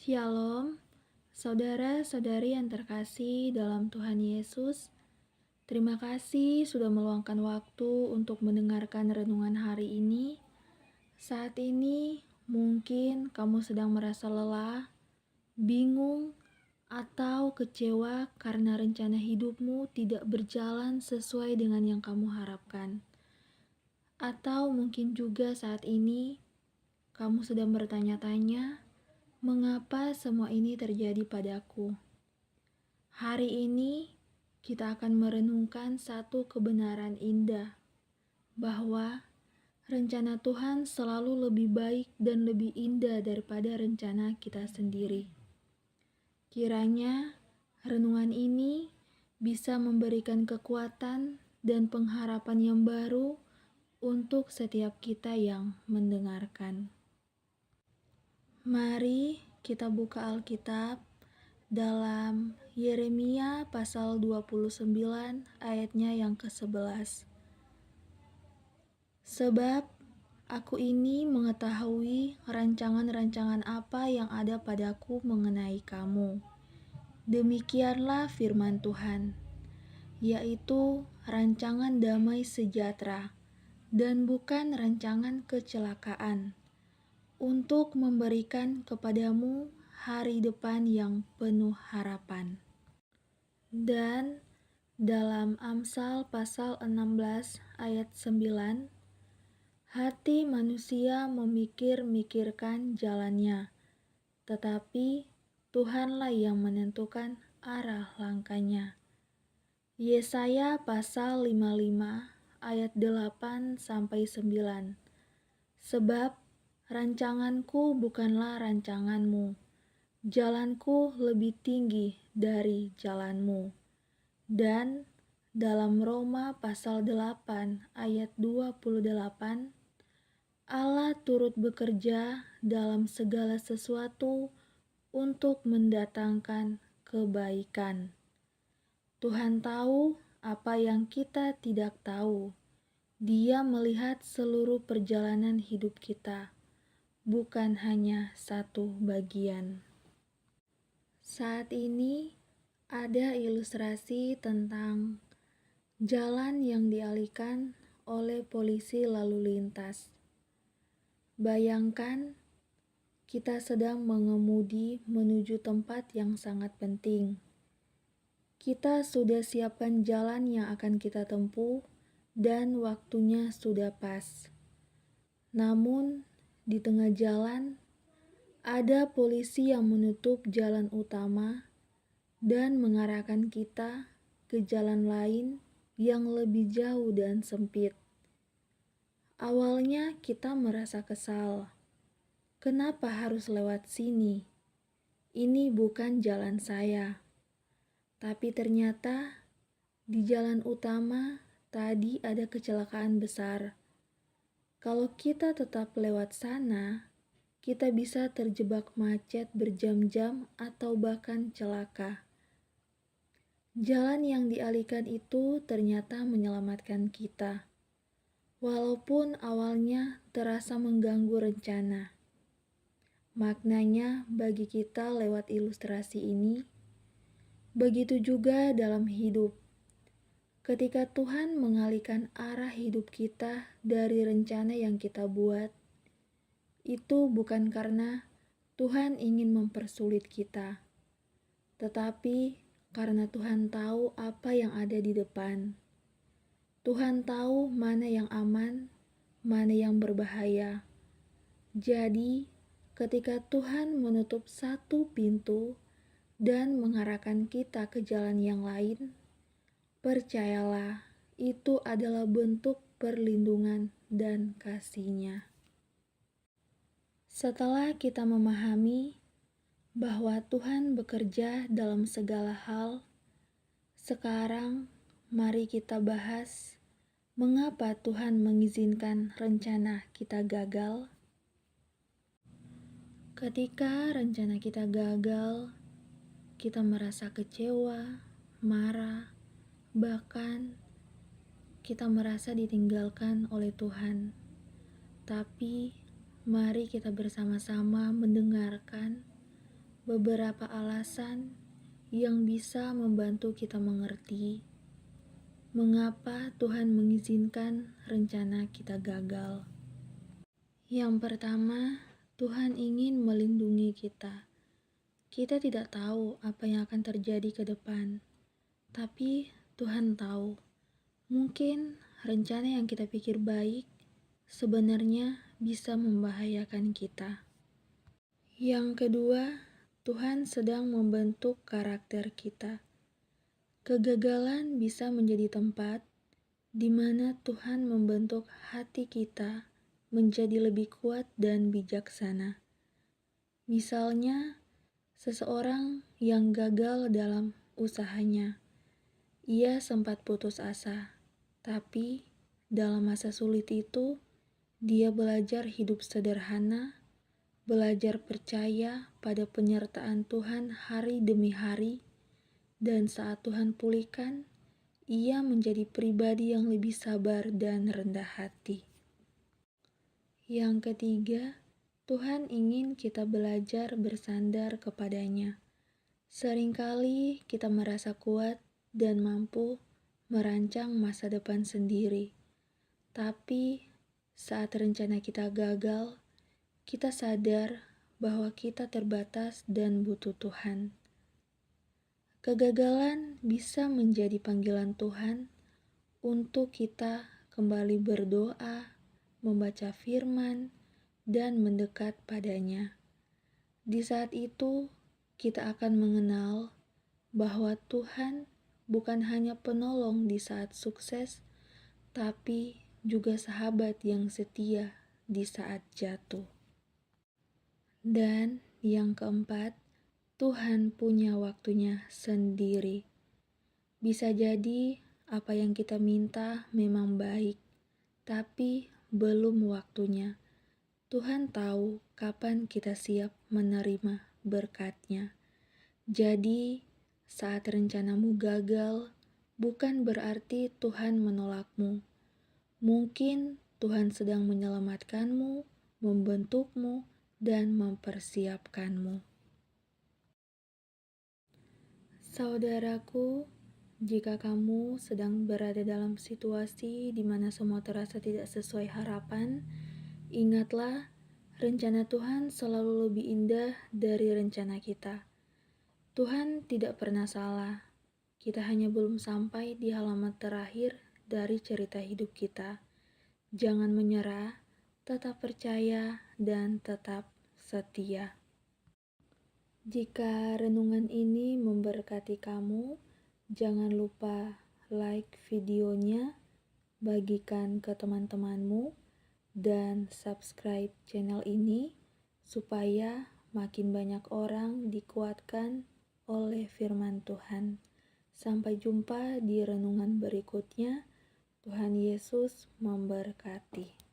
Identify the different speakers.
Speaker 1: Shalom, saudara-saudari yang terkasih dalam Tuhan Yesus. Terima kasih sudah meluangkan waktu untuk mendengarkan renungan hari ini. Saat ini mungkin kamu sedang merasa lelah, bingung, atau kecewa karena rencana hidupmu tidak berjalan sesuai dengan yang kamu harapkan. Atau mungkin juga saat ini kamu sedang bertanya-tanya, mengapa semua ini terjadi padaku? Hari ini kita akan merenungkan satu kebenaran indah, bahwa rencana Tuhan selalu lebih baik dan lebih indah daripada rencana kita sendiri. Kiranya renungan ini bisa memberikan kekuatan dan pengharapan yang baru untuk setiap kita yang mendengarkan. Mari kita buka Alkitab dalam Yeremia pasal 29 ayatnya yang ke-11. Sebab aku ini mengetahui rancangan-rancangan apa yang ada padaku mengenai kamu. Demikianlah firman Tuhan, yaitu rancangan damai sejahtera dan bukan rancangan kecelakaan, untuk memberikan kepadamu hari depan yang penuh harapan. Dan dalam Amsal pasal 16 ayat 9, hati manusia memikir-mikirkan jalannya, tetapi Tuhanlah yang menentukan arah langkahnya. Yesaya pasal 55 ayat 8-9. Sebab rancanganku bukanlah rancanganmu, jalanku lebih tinggi dari jalanmu. Dan dalam Roma pasal 8 ayat 28, Allah turut bekerja dalam segala sesuatu untuk mendatangkan kebaikan. Tuhan tahu apa yang kita tidak tahu. Dia melihat seluruh perjalanan hidup kita, bukan hanya satu bagian. Saat ini ada ilustrasi tentang jalan yang dialihkan oleh polisi lalu lintas. Bayangkan kita sedang mengemudi menuju tempat yang sangat penting. Kita sudah siapkan jalan yang akan kita tempuh dan waktunya sudah pas. Namun di tengah jalan ada polisi yang menutup jalan utama dan mengarahkan kita ke jalan lain yang lebih jauh dan sempit. Awalnya kita merasa kesal. Kenapa harus lewat sini? Ini bukan jalan saya. Tapi ternyata di jalan utama tadi ada kecelakaan besar. Kalau kita tetap lewat sana, kita bisa terjebak macet berjam-jam atau bahkan celaka. Jalan yang dialihkan itu ternyata menyelamatkan kita, walaupun awalnya terasa mengganggu rencana. Maknanya bagi kita lewat ilustrasi ini, begitu juga dalam hidup. Ketika Tuhan mengalihkan arah hidup kita dari rencana yang kita buat, itu bukan karena Tuhan ingin mempersulit kita, tetapi karena Tuhan tahu apa yang ada di depan. Tuhan tahu mana yang aman, mana yang berbahaya. Jadi, ketika Tuhan menutup satu pintu dan mengarahkan kita ke jalan yang lain, percayalah, itu adalah bentuk perlindungan dan kasih-Nya. Setelah kita memahami bahwa Tuhan bekerja dalam segala hal, sekarang mari kita bahas mengapa Tuhan mengizinkan rencana kita gagal. Ketika rencana kita gagal, kita merasa kecewa, marah, bahkan kita merasa ditinggalkan oleh Tuhan. Tapi mari kita bersama-sama mendengarkan beberapa alasan yang bisa membantu kita mengerti mengapa Tuhan mengizinkan rencana kita gagal. Yang pertama, Tuhan ingin melindungi kita. Kita tidak tahu apa yang akan terjadi ke depan, tapi Tuhan tahu. Mungkin rencana yang kita pikir baik sebenarnya bisa membahayakan kita. Yang kedua, Tuhan sedang membentuk karakter kita. Kegagalan bisa menjadi tempat di mana Tuhan membentuk hati kita menjadi lebih kuat dan bijaksana. Misalnya, seseorang yang gagal dalam usahanya, ia sempat putus asa, tapi dalam masa sulit itu, dia belajar hidup sederhana, belajar percaya pada penyertaan Tuhan hari demi hari, dan saat Tuhan pulihkan, ia menjadi pribadi yang lebih sabar dan rendah hati. Yang ketiga, Tuhan ingin kita belajar bersandar kepadanya. Seringkali kita merasa kuat dan mampu merancang masa depan sendiri. Tapi saat rencana kita gagal, kita sadar bahwa kita terbatas dan butuh Tuhan. Kegagalan bisa menjadi panggilan Tuhan untuk kita kembali berdoa, membaca firman, dan mendekat padanya. Di saat itu, kita akan mengenal bahwa Tuhan bukan hanya penolong di saat sukses, tapi juga sahabat yang setia di saat jatuh. Dan yang keempat, Tuhan punya waktunya sendiri. Bisa jadi apa yang kita minta memang baik, tapi belum waktunya. Tuhan tahu kapan kita siap menerima berkat-Nya. Jadi, saat rencanamu gagal, bukan berarti Tuhan menolakmu. Mungkin Tuhan sedang menyelamatkanmu, membentukmu, dan mempersiapkanmu. Saudaraku, jika kamu sedang berada dalam situasi di mana semua terasa tidak sesuai harapan, ingatlah, rencana Tuhan selalu lebih indah dari rencana kita. Tuhan tidak pernah salah. Kita hanya belum sampai di halaman terakhir dari cerita hidup kita. Jangan menyerah, tetap percaya, dan tetap setia. Jika renungan ini memberkati kamu, jangan lupa like videonya, bagikan ke teman-temanmu, dan subscribe channel ini supaya makin banyak orang dikuatkan oleh firman Tuhan. Sampai jumpa di renungan berikutnya. Tuhan Yesus memberkati.